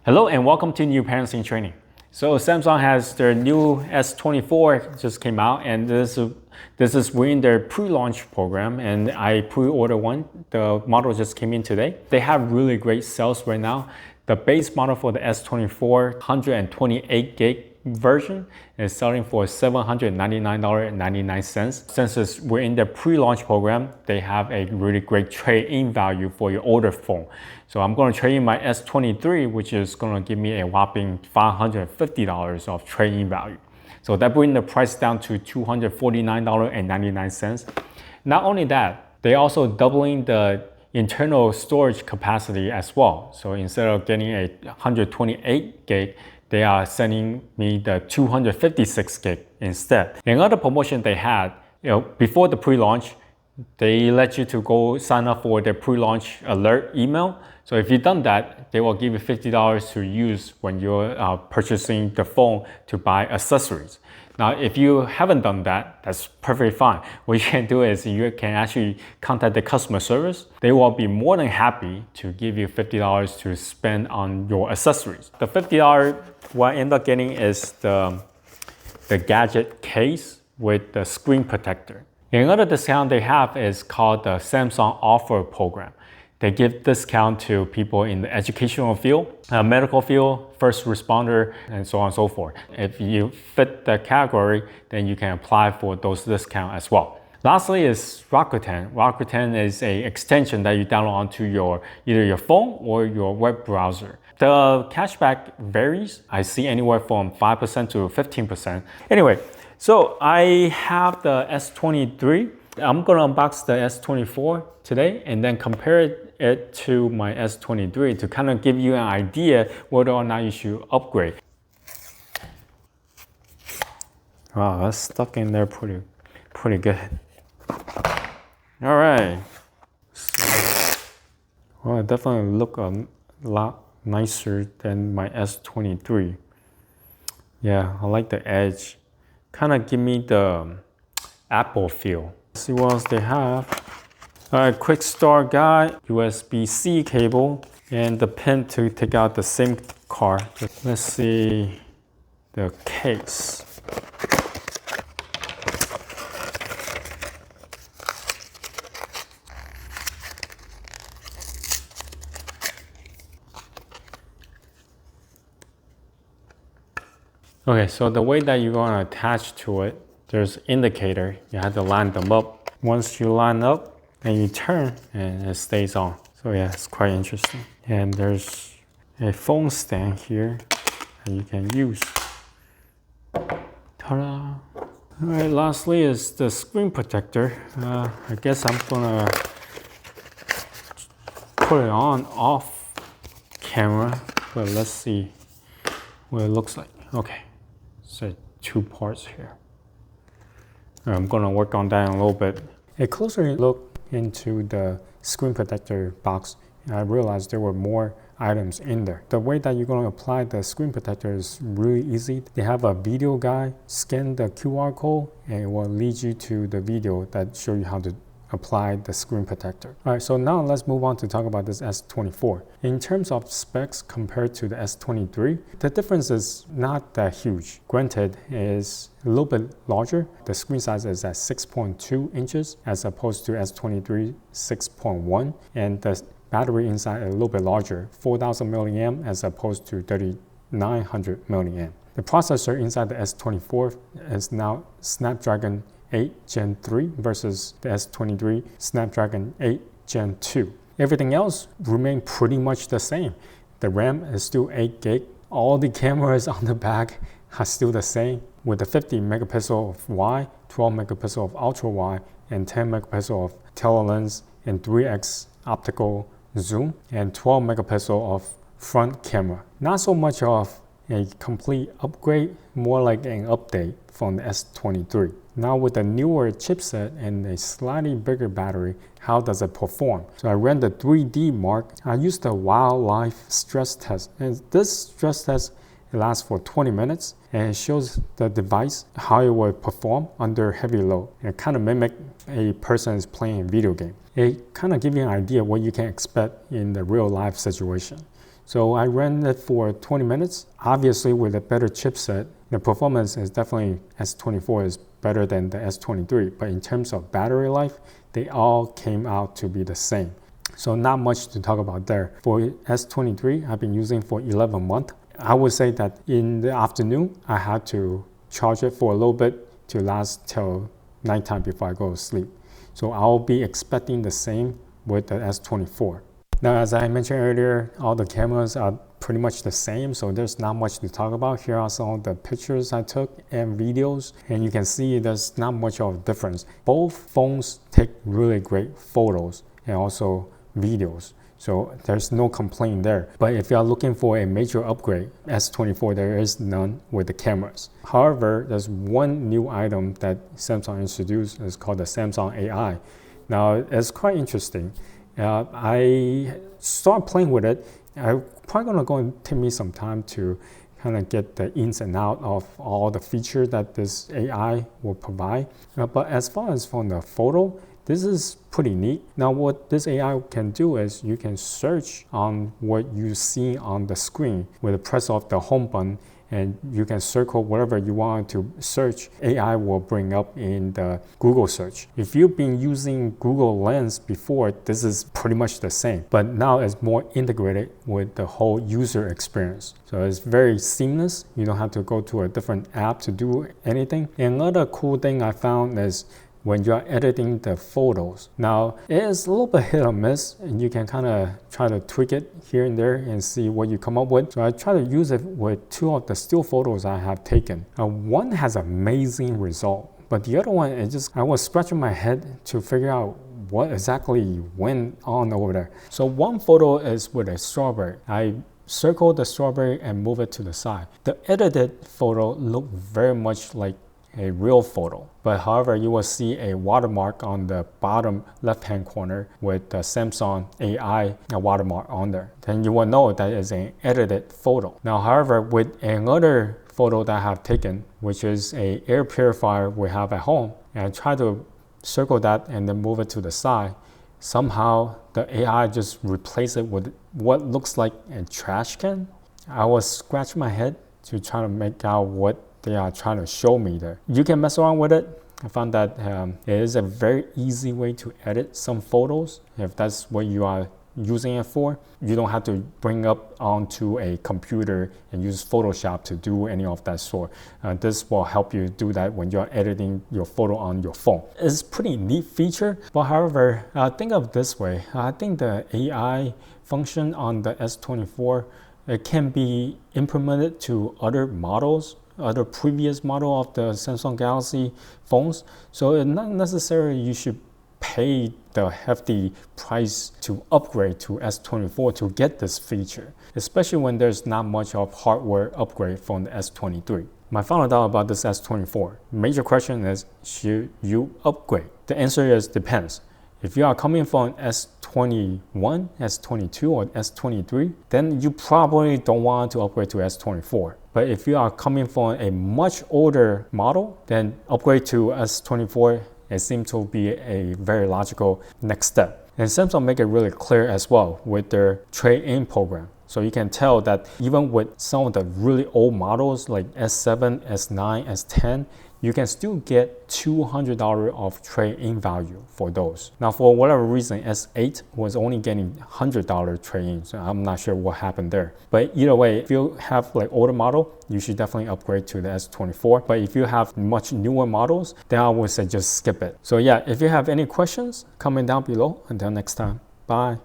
Hello and welcome to New Parents in Training. So Samsung has their new S24 just came out, and this is within their pre-launch program, and I pre-ordered one. The model just came in today. They have really great sales right now. The base model for the S24 128 gig version is selling for $799.99. Since we're in the pre-launch program, they have a really great trade-in value for your older phone. So I'm going to trade in my S23, which is going to give me a whopping $550 of trade-in value. So that brings the price down to $249.99. Not only that, they also doubling the internal storage capacity as well. So instead of getting a 128 gig, they are sending me the 256 gig instead. Another promotion they had, before the pre-launch, they let you to go sign up for their pre-launch alert email. So if you've done that, they will give you $50 to use when you're purchasing the phone to buy accessories. Now, if you haven't done that, that's perfectly fine. What you can do is you can actually contact the customer service. They will be more than happy to give you $50 to spend on your accessories. The $50 what I end up getting is the gadget case with the screen protector. Another discount they have is called the Samsung Offer Program. They give discount to people in the educational field, medical field, first responder, and so on and so forth. If you fit the category, then you can apply for those discounts as well. Lastly is Rakuten. Rakuten is an extension that you download onto either your phone or your web browser. The cashback varies. I see anywhere from 5% to 15%. Anyway, so I have the S23. I'm gonna unbox the S24 today and then compare it to my S23 to kind of give you an idea whether or not you should upgrade. Wow, that's stuck in there pretty good. All right. So, well, it definitely look a lot nicer than my S23. Yeah, I like the edge. Kind of give me the Apple feel. Let's see what else they have. All right, quick start guide, USB-C cable, and the pin to take out the SIM card. Let's see the case. Okay, so the way that you're going to attach to it, there's indicator. You have to line them up. Once you line up, then you turn and it stays on. So yeah, it's quite interesting. And there's a phone stand here that you can use. Ta-da! All right, lastly is the screen protector. I guess I'm gonna put it on off camera, but let's see what it looks like. Okay, so 2 parts here. I'm gonna work on that in a little bit. A closer look into the screen protector box, I realized there were more items in there. The way that you're going to apply the screen protector is really easy. They have a video guide. Scan the QR code and it will lead you to the video that show you how to apply the screen protector. All right, so now let's move on to talk about this S24. In terms of specs compared to the S23, the difference is not that huge. Granted, it is a little bit larger. The screen size is at 6.2 inches as opposed to S23 6.1, and the battery inside is a little bit larger, 4,000 milliamp as opposed to 3,900 milliamp. The processor inside the S24 is now Snapdragon 8 Gen 3 versus the S23 Snapdragon 8 Gen 2. Everything else remain pretty much the same. The RAM is still 8 gig. All the cameras on the back are still the same with the 50 megapixel of wide, 12 megapixel of ultra wide, and 10 megapixel of telelens and 3x optical zoom, and 12 megapixel of front camera. Not so much of a complete upgrade, more like an update from the S23. Now with the newer chipset and a slightly bigger battery, how does it perform? So I ran the 3D mark. I used the wildlife stress test, and this stress test lasts for 20 minutes and it shows the device how it will perform under heavy load. It kind of mimic a person is playing a video game. It kind of gives you an idea what you can expect in the real life situation. So I ran it for 20 minutes. Obviously, with a better chipset, the performance is definitely S24 is better than the S23. But in terms of battery life, they all came out to be the same. So not much to talk about there. For S23, I've been using for 11 months. I would say that in the afternoon, I had to charge it for a little bit to last till nighttime before I go to sleep. So I'll be expecting the same with the S24. Now, as I mentioned earlier, all the cameras are pretty much the same, so there's not much to talk about. Here are some of the pictures I took and videos, and you can see there's not much of a difference. Both phones take really great photos and also videos, so there's no complaint there. But if you're looking for a major upgrade, S24, there is none with the cameras. However, there's one new item that Samsung introduced. It's called the Samsung AI. Now, it's quite interesting. I started playing with it. I'm probably going to take me some time to kind of get the ins and out of all the features that this AI will provide. But as far as from the photo, this is pretty neat. Now, what this AI can do is you can search on what you see on the screen with the press of the home button, and you can circle whatever you want to search. AI will bring up in the Google search. If you've been using Google Lens before, this is pretty much the same, but now it's more integrated with the whole user experience. So it's very seamless. You don't have to go to a different app to do anything. Another cool thing I found is when you're editing the photos. Now, it is a little bit hit or miss, and you can kind of try to tweak it here and there and see what you come up with. So I try to use it with two of the still photos I have taken. One has amazing result, but the other one, I was scratching my head to figure out what exactly went on over there. So one photo is with a strawberry. I circled the strawberry and move it to the side. The edited photo looked very much like a real photo, but however, you will see a watermark on the bottom left-hand corner with the Samsung AI watermark on there. Then you will know that is an edited photo. Now, however, with another photo that I have taken, which is a air purifier we have at home, and I try to circle that and then move it to the side, somehow the AI just replaced it with what looks like a trash can. I was scratching my head to try to make out what they are trying to show me there. You can mess around with it. I found that it is a very easy way to edit some photos if that's what you are using it for. You don't have to bring up onto a computer and use Photoshop to do any of that sort. This will help you do that when you're editing your photo on your phone. It's a pretty neat feature, but however, think of it this way. I think the AI function on the S24, it can be implemented to other models, other previous model of the Samsung Galaxy phones. So it's not necessarily you should pay the hefty price to upgrade to S24 to get this feature, especially when there's not much of hardware upgrade from the S23. My final thought about this S24, major question is, should you upgrade? The answer is depends. If you are coming from S21, S22, or S23, then you probably don't want to upgrade to S24. But if you are coming from a much older model, then upgrade to S24, it seems to be a very logical next step. And Samsung make it really clear as well with their trade-in program. So you can tell that even with some of the really old models like S7, S9, S10, you can still get $200 of trade-in value for those. Now, for whatever reason, S8 was only getting $100 trade-in, so I'm not sure what happened there. But either way, if you have like older model, you should definitely upgrade to the S24. But if you have much newer models, then I would say just skip it. So yeah, if you have any questions, comment down below. Until next time, bye.